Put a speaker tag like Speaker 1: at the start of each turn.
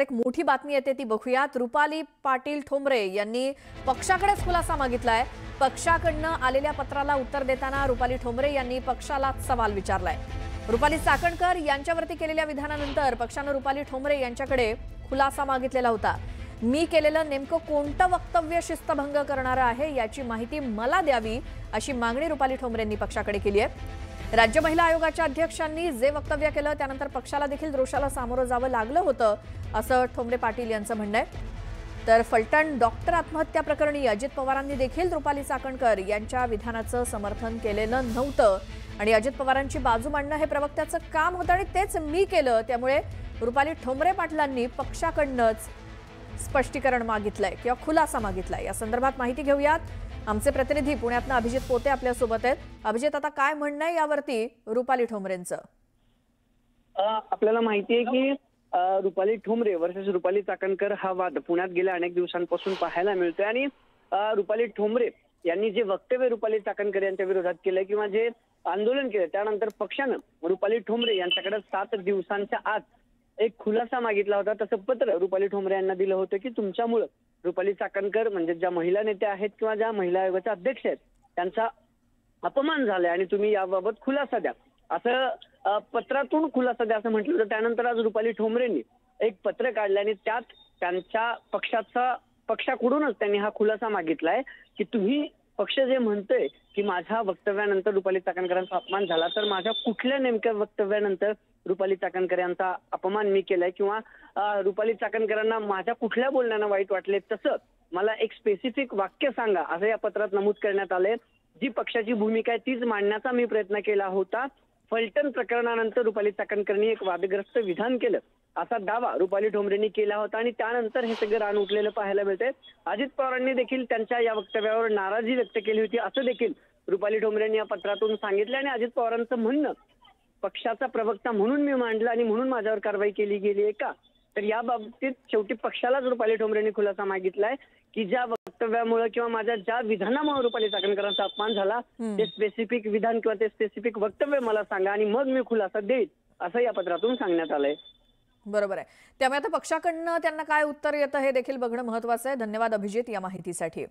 Speaker 1: एक मोठी बातमी येते ती बघूयात। रुपाली पाटील ठोंबरे यांनी पक्षाकडेच खुलासा मागितलाय। पक्षाकडनं आलेल्या पत्राला उत्तर देताना रुपाली ठोंबरे यांनी पक्षालाच सवाल विचारलाय। रुपाली चाकणकर यांच्यावरती केलेल्या विधानानंतर पक्षानं रुपाली ठोंबरे यांच्याकडे खुलासा मागितलेला होता। मी केलेलं नेमकं कोणतं वक्तव्य शिस्तभंग करणारं आहे याची माहिती मला द्यावी अशी मागणी रुपाली ठोंबरेंनी पक्षाकडे केली आहे। राज्य महिला आयोगाच्या अध्यक्षांनी जे वक्तव्य केलं त्यानंतर पक्षाला देखील दोषाला सामोरं जावं लागलं होतं असं ठोंबरे पाटील यांचं म्हणणं आहे। तर फलटण डॉक्टर आत्महत्या प्रकरणी अजित पवारांनी देखील रुपाली चाकणकर यांच्या विधानाचं समर्थन केलेलं नव्हतं आणि अजित पवारांची बाजू मांडणं हे प्रवक्त्याचं काम होतं आणि तेच मी केलं। त्यामुळे रुपाली ठोंबरे पाटलांनी पक्षाकडनंच स्पष्टीकरण मागितलंय किंवा खुलासा मागितलाय। या संदर्भात माहिती घेऊयात। आमचे प्रतिनिधी पुण्यातनं अभिजित पोते आपल्या सोबत आहेत। अभिजित, आता काय म्हणणं आहे यावरती रुपाली ठोंबरेंचं?
Speaker 2: आपल्याला माहिती आहे की रुपाली ठोंबरे वर्सेस रुपाली चाकणकर हा वाद पुण्यात गेल्या अनेक दिवसांपासून पाहायला मिळतोय आणि रुपाली ठोंबरे यांनी जे वक्तव्य रुपाली चाकणकर यांच्या विरोधात केलं किंवा जे आंदोलन केलं त्यानंतर पक्षानं रुपाली ठोंबरे यांच्याकडे 7 दिवसांच्या आत एक खुलासा मागितला होता। तसं पत्र रुपाली ठोंबरे यांना दिलं होतं की तुमच्यामुळे रुपाली चाकणकर म्हणजे ज्या महिला नेत्या आहेत किंवा ज्या महिला आयोगाच्या अध्यक्ष आहेत त्यांचा अपमान झालाय आणि तुम्ही याबाबत खुलासा द्या, असं पत्रातून खुलासा द्या असं म्हटलं होतं। त्यानंतर आज रुपाली ठोंबरेंनी एक पत्र काढलं आणि त्यात त्यांच्या पक्षाकडूनच त्यांनी हा खुलासा मागितलाय की तुम्ही पक्ष जे म्हणतोय की माझ्या वक्तव्यानंतर रुपाली चाकणकरांचा अपमान झाला, तर माझ्या कुठल्या नेमक्या वक्तव्यानंतर रुपाली चाकणकर यांचा अपमान मी केलाय किंवा रुपाली चाकणकरांना माझ्या कुठल्या बोलण्यानं वाईट वाटले, तसं मला एक स्पेसिफिक वाक्य सांगा असं या पत्रात नमूद करण्यात आलंय। जी पक्षाची भूमिका आहे तीच मांडण्याचा मी प्रयत्न केला होता। फलटण प्रकरणानंतर रुपाली चाकणकरांनी एक वादग्रस्त विधान केलं असा दावा रुपाली ठोंबरेंनी केला होता आणि त्यानंतर हे सगळं रान उठलेलं पाहायला मिळतंय। अजित पवारांनी देखील त्यांच्या या वक्तव्यावर नाराजी व्यक्त केली होती असं देखील रुपाली ठोंबरेंनी या पत्रातून सांगितलं आणि अजित पवारांचं म्हणणं पक्षाचा प्रवक्ता म्हणून मी मांडलं आणि म्हणून माझ्यावर कारवाई केली गेली आहे का, तर या बाबतीत शेवटी पक्षालाच रुपाली ठोंबरेंनी खुलासा मागितलाय की ज्या वक्तव्यामुळे किंवा माझ्या ज्या विधानामुळे रुपाली चाकणकरांचा अपमान झाला ते स्पेसिफिक विधान किंवा ते स्पेसिफिक वक्तव्य मला सांगा आणि मग मी खुलासा देईन असं या पत्रातून सांगण्यात आलंय।
Speaker 1: बरोबर आहे। त्यामुळे आता पक्षाकडनं त्यांना काय उत्तर येतं हे देखील बघणं महत्त्वाचं आहे। धन्यवाद अभिजित या माहितीसाठी।